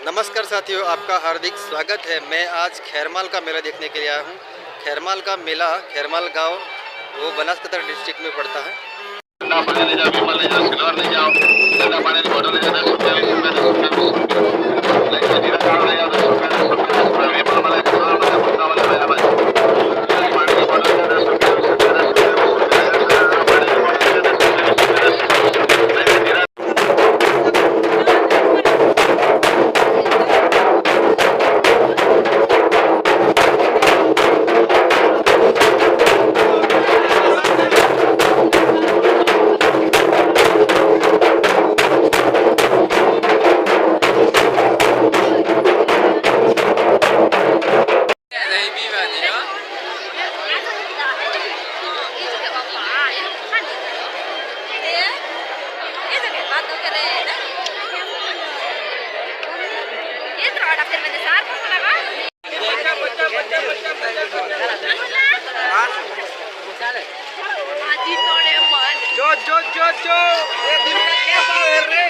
नमस्कार साथियों, आपका हार्दिक स्वागत है। मैं आज खैरमाल का मेला देखने के लिए आया हूँ। खैरमाल का मेला खैरमाल गांव वो बनासकांठा डिस्ट्रिक्ट में पड़ता है। जो ये दिन का क्या भाव है रे?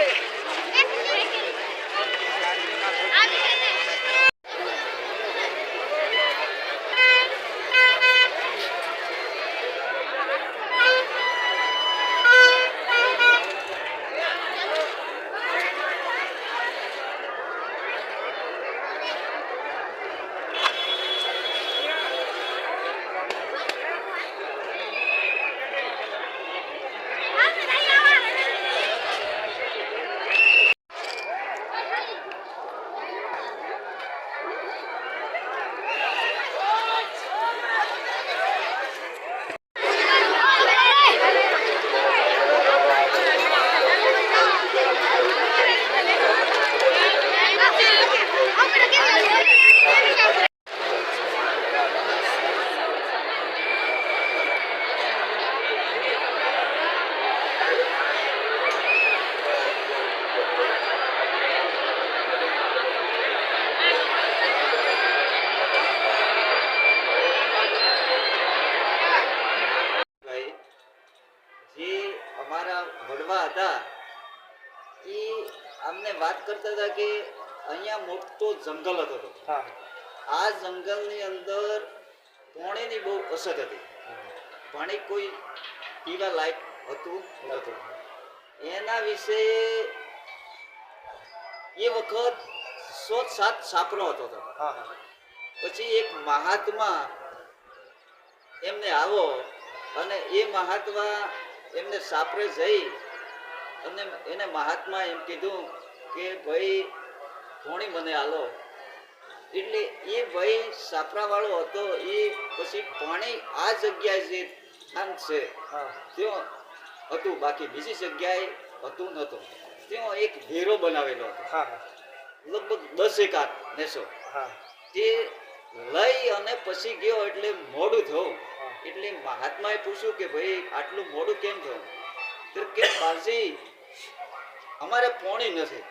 વડવા હતા એ અમને વાત કરતા હતા કે અહીંયા મોટો જંગલ હતો. આ જંગલની અંદર પાણીની બહુ અછત હતી. પાણી કોઈ પીવા લાયક હતું નહોતું. એના વિશે એ વખત 107 સાપરો હતો. પછી એક મહાત્મા એમને આવો અને એ મહાત્મા એમને સાપરે જઈ અને એને મહાત્મા એમ કીધું કે ભાઈ થોડી મને આલો. એટલે એ ભાઈ સાપરા વાળો હતો. એ પછી પાણી આ જગ્યાએ જે સ્થાન છે ત્યાં હતું, બાકી બીજી જગ્યાએ હતું નહોતું. ત્યાં એક ઘેરો બનાવેલો હતો, લગભગ 10 એક હાથ નેસો. તે લઈ અને પછી ગયો એટલે મોડું થયું. એટલે મહાત્માએ પૂછ્યું કે ભાઈ આટલું મોડું કેમ થયું? તો કે બાજી અમારે પોણી નથી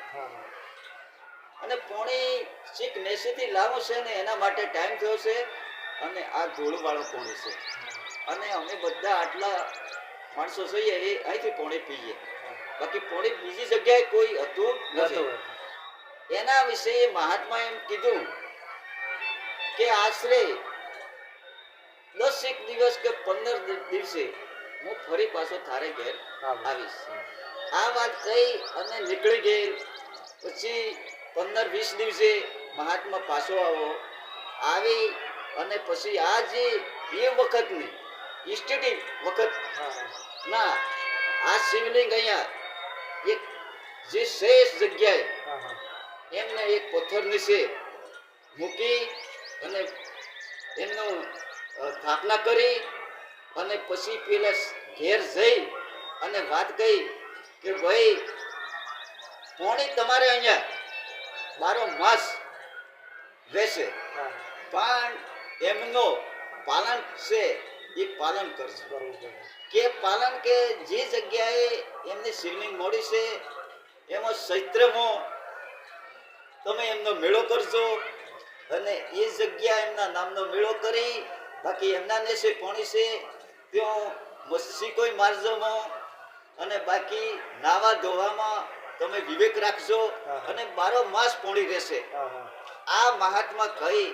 અને પોણી ચીક નેસેથી લાવવું છે ને એના માટે ટાઈમ થયો છે અને આ ધૂળવાળું પોણી છે અને અમે બધા આટલા માણસો છીએ એ અહીંથી પોણી પીએ, બાકી પોણી બીજી જગ્યાએ કોઈ હતું નથી. એના વિશે મહાત્મા એમ કીધું કે આશરે 10 દિવસ કે 15 દિવસે હું ફરી પાછો થારે ઘેર આવીશ. આ વાત કહી અને નીકળી ગઈ. પછી 15-20 દિવસે મહાત્મા પાછો આવી અને પછી આ જે એ વખતની હિસ્ટરી વખત ના આ શિવલિંગ અહીંયા એક જે શેષ જગ્યાએ એમને એક પથ્થર નીચે મૂકી અને એમનું સ્થાપના કરી અને પછી પેલા ઘેર જઈ અને વાત કહી કે ભાઈ પોણી તમારે અહીંયા 12 માસ રહેશે, પણ એમનો પાલન છે એ પાલન કરજો. કે પાલન કે જે જગ્યાએ એમની શિવલિંગ મોડી છે એમાં ચૈત્રમાં તમે એમનો મેળો કરજો અને એ જગ્યા એમના નામનો મેળો કરી, બાકી એમના નેસે પાણી છે ત્યાં મસ્સી કોઈ મારજોમાં અને બાકી નાવા ધોવામાં તમે વિવેક રાખજો અને બારો માસ પોણી રહેશે. આ મહાત્મા કહી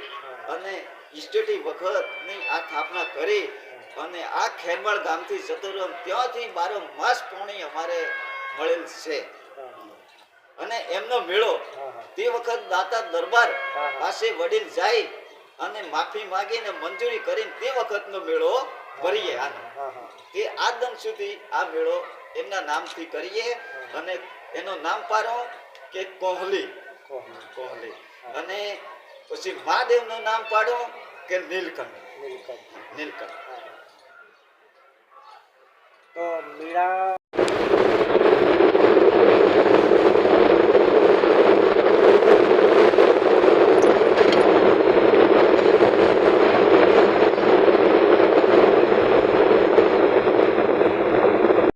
અને ઇસ્ટેટી વખતની આ સ્થાપના કરી અને આ ખેરમાળ ગામથી જતો રહ્યો ત્યાંથી બારો માસ પોણી અમારે મળેલ છે. અને એમનો મેળો તે વખત દાતા દરબાર પાસે વડીલ જાય અને માફી માંગીને મંજૂરી કરીને તે વખતનો મેળો ભરીએ. આનો તે આજ દિન સુધી આ મેળો એમના નામથી કરીએ અને એનું નામ પાડો કે કોહલી. અને પછી મહાદેવનું નામ પાડો કે નીલકંઠ. તો મેળા